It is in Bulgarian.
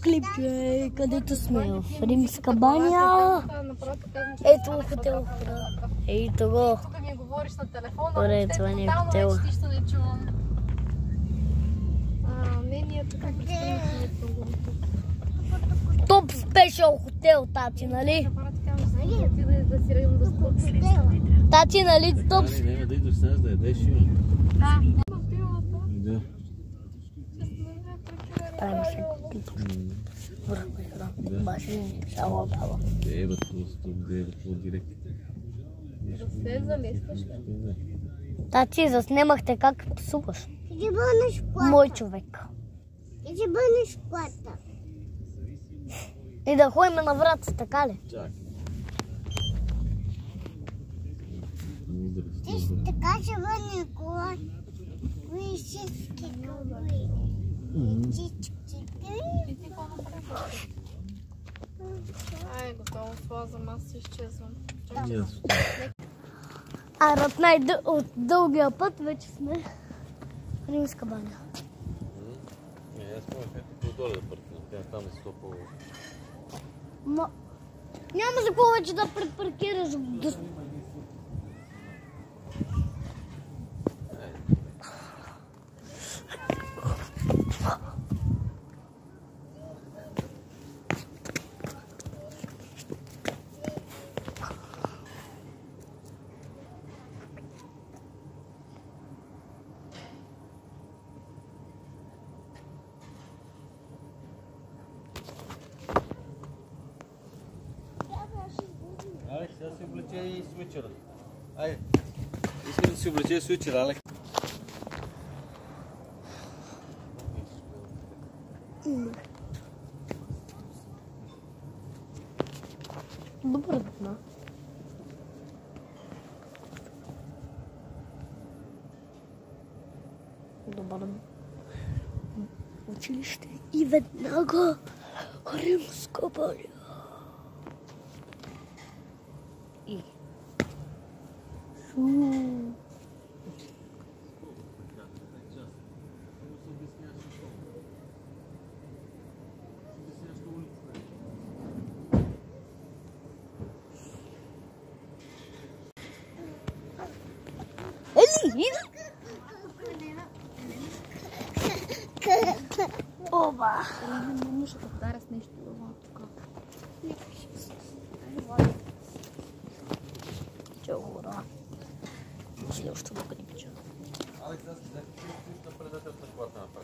клип, където сме в Римска баня. Ето хотел. Ето го. Тук ми говориш на телефона, Добре, това не е хотел. нищо не чувам. Не, тук Топ спешъл хотел, тати, нали? Тати, нали топ? Няма да идваш с нас да ядеш и... Да. Правим се клип. Върху екран. Баши, само баба. Ева, това директно. Да се заместваш. Тати, заснемахте как псуваш. Иди бънеш плата. Мой човек. Иди бънеш плата. И да ходим на врата, така ли? Чак. Ти ще кажа бъне кола. Висички коли. Висички коли. Ай, готово, слазам, аз си изчезвам. А от дългия път вече сме в Римска баня. Аз спомнях ето по-долу да паркирам, там е стопало. Няма за повече да препаркираш. Алекс, сега си облече и свичера. Айде. Искам да си облече свичера, Алекс. Добър ден. Добър училище и веднага Римска баня. И Оба! Не ще повтаря с нещо тук. Чаура. Следващото да го не печа. Алекс, аз да предателната колата направи.